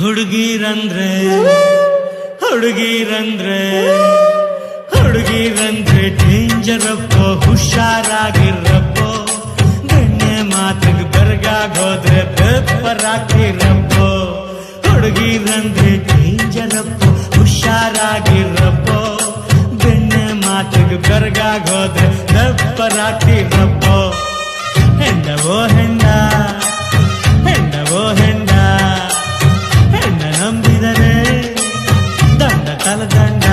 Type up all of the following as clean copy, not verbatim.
ಹುಡುಗಿರಂದ್ರೆ ಹುಡುಗಿರಂದ್ರೆ ಹುಡುಗಿರಂದ್ರೆ ಡೇಂಜರಪ್ಪ, ಹುಷಾರಾಗಿರಪ್ಪ. ಬೆಣ್ಣೆ ಮಾತಿಗೆ ಬೆರಗಾಗೋದ್ರೆ ಬೆಪ್ಪರಾಗಿರಪ್ಪ. ಹುಡುಗಿರಂದ್ರೆ ಡೇಂಜರಪ್ಪ, ಹುಷಾರಾಗಿರಪ್ಪ. ಬೆಣ್ಣೆ ಮಾತಿಗೆ ಬೆರಗಾಗೋದ್ರೆ ಬೆಪ್ಪರಾಗಿರಪ್ಪ. ಹೆಂಡವೋ ಹೆಂಡ, ಹೆಂಡವೋ ಹೆಂಡ, ಹೆಣ್ಣ ನಂಬಿದರೆ ದಂಡ ತಲದಂಡ.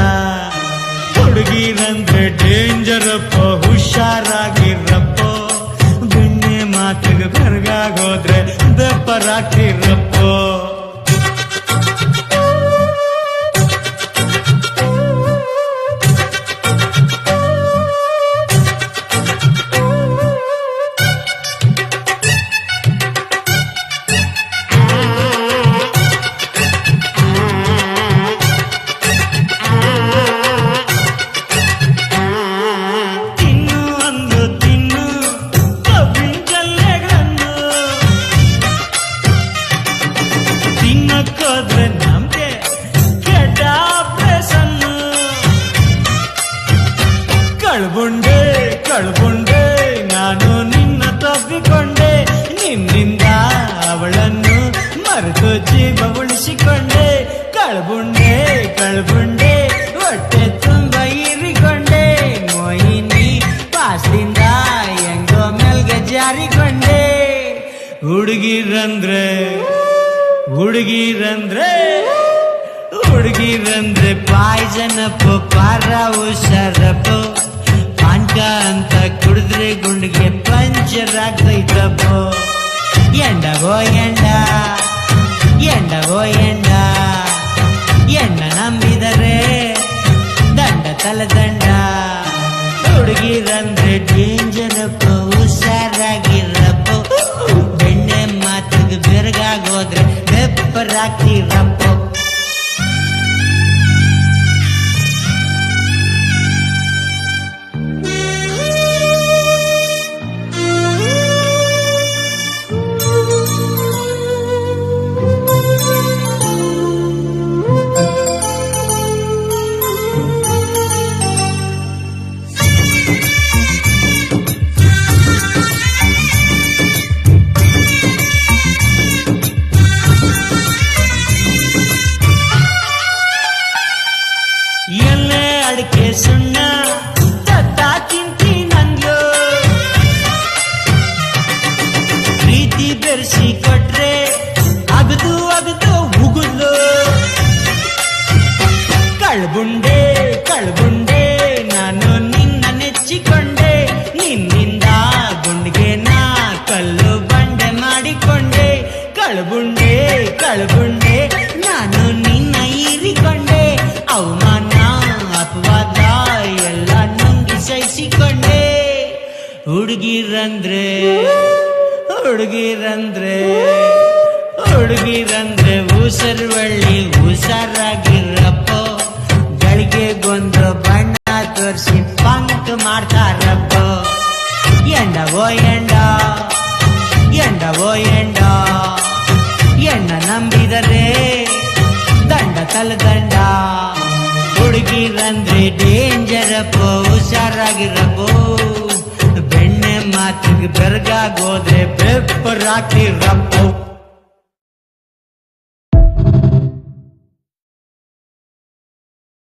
ಹುಡುಗಿರಂದ್ರೆ ಡೇಂಜರಪ್ಪ, ಹುಷಾರಾಗಿರಪ್ಪ. ಬೆಣ್ಣೆ ಮಾತಿಗೆ ಬೆರಗಾಗೋದ್ರೆ ಬೆಪ್ಪರಾಗಿರಪ್ಪ. ಕಳ್ಬುಂಡೆ ಕಳ್ಬುಂಡೆ ನಾನು ನಿನ್ನ ತಪ್ಪಿಕೊಂಡೆ, ನಿನ್ನಿಂದ ಅವಳನ್ನು ಮರೆತು ಜೀವ ಉಳಿಸಿಕೊಂಡೆ. ಕಳ್ಬುಂಡೆ ಕಳ್ಬುಂಡೆ ಹೊಟ್ಟೆ ತುಂಬ ಇರಿಕೊಂಡೆ, ಮೋಹಿನಿ ಪಾಸ್ದಿಂದ ಹೆಂಗೋ ಮೇಲ್ಗೆ ಜಾರಿಕೊಂಡೆ. ಹುಡುಗಿರಂದ್ರೆ ಹುಡುಗಿರಂದ್ರೆ ಹುಡುಗಿರಂದ್ರೆ ಪಾಯ್ಜನಪ್ಪ, ಪಾರ ಹುಷಾರಪ್ಪ. ಪಾನ್ಕ ಅಂತ ಕುಡಿದ್ರೆ ಗುಂಡಿಗೆ ಪಂಚರ್ ಆಗ್ತೈತಪ್ಪ. ಎಂಡವೋ ಎಂಡ, ಎಂಡವೋ ಎಂಡ, ಎಣ್ಣ ನಂಬಿದರೆ ದಂಡ ತಲದಂಡ. ಹುಡುಗಿರಂದ್ರೆ ಡೇಂಜರಪ್ಪ, ಹುಷಾರಾಗಿರಪ್ಪ. ಬೆಣ್ಣೆ ಮಾತಿಗೆ ಬೆರಗಾಗೋದ್ರೆ ಬೆಪ್ಪರಾಗ್ತಿರಪ್ಪ. ಎಲ್ಲೇ ಅಡಿಕೆ ಸುಣ್ಣ ತತ್ತ ತಿಂತಿ ನಂದು, ಪ್ರೀತಿ ಬೆರೆಸಿ ಕೊಟ್ರೆ ಅಗದು ಅಗದು ಉಗುಲು. ಕಳ್ಬುಂಡೆ ಕಳ್ಬುಂಡೆ ನಾನು ನಿನ್ನ ನೆಚ್ಚಿಕೊಂಡೆ, ನಿನ್ನಿಂದ ಗುಂಡಿಗೆ ನಾ ಕಲ್ಲು ಬಂಡೆ ಮಾಡಿಕೊಂಡೆ. ಕಳ್ಬುಂಡೆ ಕಳ್ಬುಂಡೆ ನಾನು ನಿನ್ನ ಹೀರಿಕೊಂಡೆ, ಅವಮಾನ ಅಪವಾದ ಎಲ್ಲ ನುಂಗಿ ಸಹಿಸಿಕೊಂಡೆ. ಹುಡುಗಿರಂದ್ರೆ ಹುಡುಗಿರಂದ್ರೆ ಹುಡುಗಿರಂದ್ರೆ ಉಸರ್ವಳ್ಳಿ, ಹುಷಾರಾಗಿರಪ್ಪ. ಗಳಿಗೆಗೊಂದು ಬಣ್ಣ ತೋರಿಸಿ ಪಂಕ್ ಮಾಡ್ತಾರಪ್ಪ. ಎಂಡವೋ ಎಂಡ, ಎಂಡವೋ ಎಂಡ, ಎಣ್ಣ ನಂಬಿದರೆ ದಂಡ ತಲದಂಡ. ಹುಡುಗಿರಂದ್ರೆ ಡೇಂಜರಪ್ಪ, ಹುಷಾರಾಗಿರಪ್ಪ. ಬೆಣ್ಣೆ ಮಾತಿಗೆ ಬೆರಗಾಗೋದ್ರೆ ಬೆಪ್ಪರಾಗ್ತಿರಪ್ಪ.